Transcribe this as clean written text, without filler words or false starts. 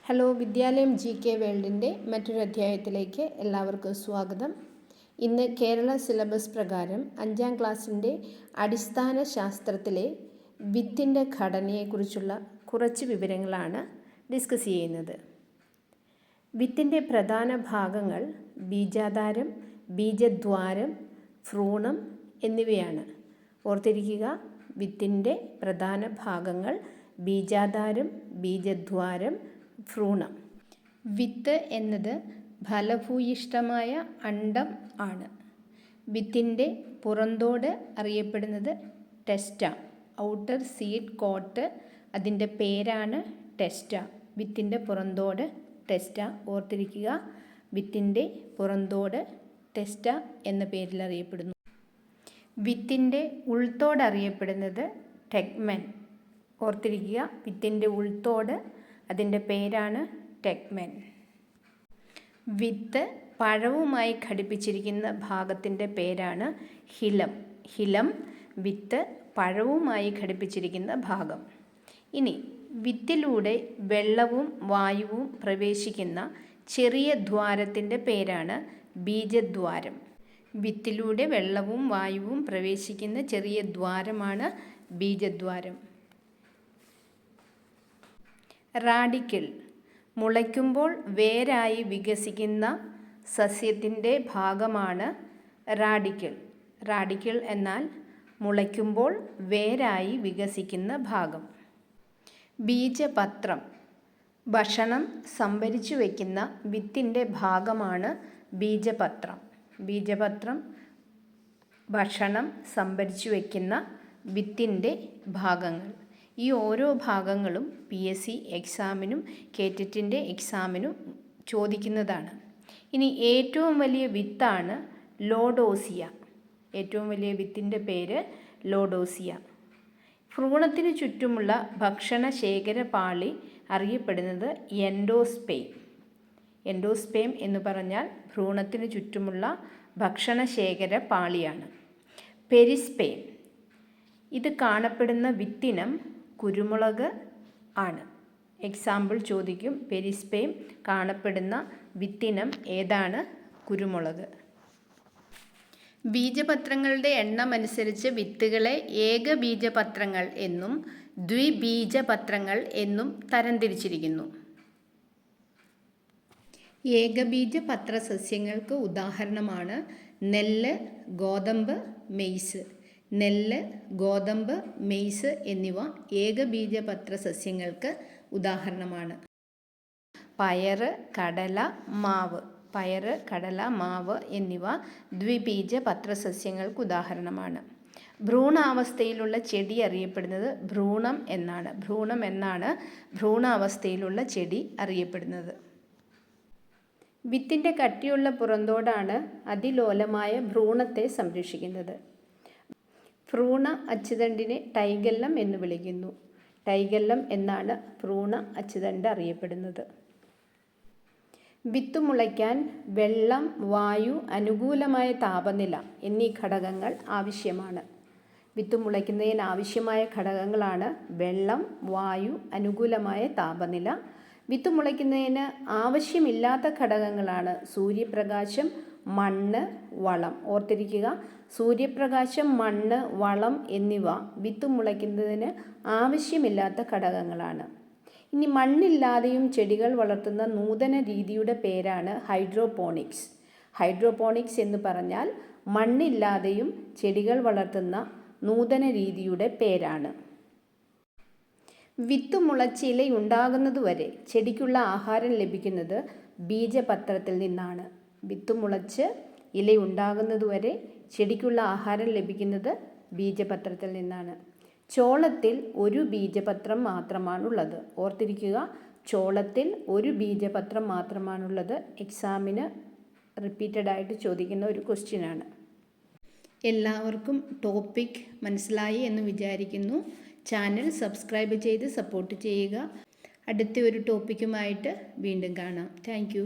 Hello, വിദ്യാലയം GK വേൾഡിൻ്റെ മറ്റൊരു അധ്യായത്തിലേക്ക് എല്ലാവർക്കും സ്വാഗതം. ഇന്ന് കേരള സിലബസ് പ്രകാരം 5ാം ക്ലാസ്സിൻ്റെ അടിസ്ഥാന ശാസ്ത്രത്തിലെ വിത്തിൻ്റെ ഘടനയെക്കുറിച്ചുള്ള കുറച്ച് വിവരങ്ങളാണ് ഡിസ്കസ് ചെയ്യുന്നത്. വിത്തിൻ്റെ പ്രധാന ഭാഗങ്ങൾ ബീജാധാരം, ബീജദ്വാരം, ഭ്രൂണം എന്നിവയാണ്. ഓർത്തിരിക്കുക, വിത്തിൻ്റെ പ്രധാന ഭാഗങ്ങൾ ബീജാധാരം, ബീജദ്വാരം, ഭ്രൂണം. വിത്ത് എന്നത് ഫലഭൂയിഷ്ഠമായ അണ്ഡം ആണ്. വിത്തിൻ്റെ പുറന്തോട് അറിയപ്പെടുന്നത് ടെസ്റ്റ, ഔട്ടർ സീഡ് കോട്ട്. അതിൻ്റെ പേരാണ് ടെസ്റ്റ. വിത്തിൻ്റെ പുറന്തോട് ടെസ്റ്റ. ഓർത്തിരിക്കുക, വിത്തിൻ്റെ പുറന്തോട് ടെസ്റ്റ എന്ന പേരിൽ അറിയപ്പെടുന്നു. വിത്തിൻ്റെ ഉൾത്തോട് അറിയപ്പെടുന്നത് ടെഗ്മെൻ. ഓർത്തിരിക്കുക, വിത്തിൻ്റെ ഉൾത്തോട്, അതിൻ്റെ പേരാണ് ടെഗ്മെൻ. വിത്ത് പഴവുമായി ഘടിപ്പിച്ചിരിക്കുന്ന ഭാഗത്തിൻ്റെ പേരാണ് ഹിലം. ഹിലം വിത്ത് പഴവുമായി ഘടിപ്പിച്ചിരിക്കുന്ന ഭാഗം. ഇനി വിത്തിലൂടെ വെള്ളവും വായുവും പ്രവേശിക്കുന്ന ചെറിയ ദ്വാരത്തിൻ്റെ പേരാണ് ബീജദ്വാരം. വിത്തിലൂടെ വെള്ളവും വായുവും പ്രവേശിക്കുന്ന ചെറിയ ദ്വാരമാണ് ബീജദ്വാരം. റാഡിക്കിൾ മുളയ്ക്കുമ്പോൾ വേരായി വികസിക്കുന്ന സസ്യത്തിൻ്റെ ഭാഗമാണ് റാഡിക്കിൾ. റാഡിക്കിൾ എന്നാൽ മുളയ്ക്കുമ്പോൾ വേരായി വികസിക്കുന്ന ഭാഗം. ബീജപത്രം ഭക്ഷണം സംഭരിച്ചു വയ്ക്കുന്ന വിത്തിൻ്റെ ഭാഗമാണ് ബീജപത്രം. ബീജപത്രം ഭക്ഷണം സംഭരിച്ചു വയ്ക്കുന്ന വിത്തിൻ്റെ ഭാഗങ്ങൾ. ഈ ഓരോ ഭാഗങ്ങളും PSC എക്സാമിനും കേറ്ററ്റിൻ്റെ എക്സാമിനും ചോദിക്കുന്നതാണ്. ഇനി ഏറ്റവും വലിയ വിത്താണ് ലോഡോസിയ. ഏറ്റവും വലിയ വിത്തിൻ്റെ പേര് ലോഡോസിയ. ഭ്രൂണത്തിന് ചുറ്റുമുള്ള ഭക്ഷണ ശേഖരപാളി അറിയപ്പെടുന്നത് എൻഡോസ്പേം. എൻഡോസ്പേം എന്ന് പറഞ്ഞാൽ ഭ്രൂണത്തിന് ചുറ്റുമുള്ള ഭക്ഷണ ശേഖരപാളിയാണ്. പെരിസ്പേം, ഇത് കാണപ്പെടുന്ന വിത്തിനം കുരുമുളക് ആണ്. എക്സാമ്പിൾ ചോദിക്കും, പെരിസ്പേം കാണപ്പെടുന്ന വിത്തിനം ഏതാണ്? കുരുമുളക്. ബീജപത്രങ്ങളുടെ എണ്ണമനുസരിച്ച് വിത്തുകളെ ഏകബീജപത്രങ്ങൾ എന്നും ദ്വിബീജപത്രങ്ങൾ എന്നും തരംതിരിച്ചിരിക്കുന്നു. ഏകബീജപത്ര സസ്യങ്ങൾക്ക് ഉദാഹരണമാണ് നെല്ല്, ഗോതമ്പ്, മെയ്സ്. നെല്ല്, ഗോതമ്പ്, മെയ്സ് എന്നിവ ഏകബീജപത്ര സസ്യങ്ങൾക്ക് ഉദാഹരണമാണ്. പയറ്, കടല, മാവ്. പയറ്, കടല, മാവ് എന്നിവ ദ്വിബീജപത്ര സസ്യങ്ങൾക്ക് ഉദാഹരണമാണ്. ഭ്രൂണാവസ്ഥയിലുള്ള ചെടി അറിയപ്പെടുന്നത് ഭ്രൂണം എന്നാണ്. ഭ്രൂണം എന്നാണ് ഭ്രൂണാവസ്ഥയിലുള്ള ചെടി അറിയപ്പെടുന്നത്. വിത്തിൻ്റെ കട്ടിയുള്ള പുറന്തോടാണ് അതിലോലമായ ഭ്രൂണത്തെ സംരക്ഷിക്കുന്നത്. ഭ്രൂണ അച്ചുതണ്ടിനെ ടൈഗല്ലം എന്ന് വിളിക്കുന്നു. ടൈഗല്ലം എന്നാണ് ഭ്രൂണ അച്ചുതണ്ട് അറിയപ്പെടുന്നത്. വിത്ത് മുളയ്ക്കാൻ വെള്ളം, വായു, അനുകൂലമായ താപനില എന്നീ ഘടകങ്ങൾ ആവശ്യമാണ്. വിത്ത് മുളയ്ക്കുന്നതിന് ആവശ്യമായ ഘടകങ്ങളാണ് വെള്ളം, വായു, അനുകൂലമായ താപനില. വിത്ത് മുളയ്ക്കുന്നതിന് ആവശ്യമില്ലാത്ത ഘടകങ്ങളാണ് സൂര്യപ്രകാശം, മണ്ണ്, വളം. ഓർത്തിരിക്കുക, സൂര്യപ്രകാശം, മണ്ണ്, വളം എന്നിവ വിത്ത് മുളയ്ക്കുന്നതിന് ആവശ്യമില്ലാത്ത ഘടകങ്ങളാണ്. ഇനി മണ്ണില്ലാതെയും ചെടികൾ വളർത്തുന്ന നൂതന രീതിയുടെ പേരാണ് ഹൈഡ്രോപോണിക്സ്. ഹൈഡ്രോപോണിക്സ് എന്ന് പറഞ്ഞാൽ മണ്ണില്ലാതെയും ചെടികൾ വളർത്തുന്ന നൂതന രീതിയുടെ പേരാണ്. വിത്ത് മുളച്ച് ഇലയുണ്ടാകുന്നതുവരെ ചെടിക്കുള്ള ആഹാരം ലഭിക്കുന്നത് ബീജപത്രത്തിൽ നിന്നാണ്. വിത്ത് മുളച്ച് ഇലയുണ്ടാകുന്നതുവരെ ചെടിക്കുള്ള ആഹാരം ലഭിക്കുന്നത് ബീജപത്രത്തിൽ നിന്നാണ്. ചോളത്തിൽ ഒരു ബീജപത്രം മാത്രമാണുള്ളത്. ഓർത്തിരിക്കുക, ചോളത്തിൽ ഒരു ബീജപത്രം മാത്രമാണുള്ളത്. എക്സാമിന് റിപ്പീറ്റഡായിട്ട് ചോദിക്കുന്ന ഒരു ക്വസ്റ്റ്യനാണ്. എല്ലാവർക്കും ടോപ്പിക് മനസ്സിലായി എന്ന് വിചാരിക്കുന്നു. ചാനൽ സബ്സ്ക്രൈബ് ചെയ്ത് സപ്പോർട്ട് ചെയ്യുക. അടുത്ത ഒരു ടോപ്പിക്കുമായിട്ട് വീണ്ടും കാണാം. Thank you.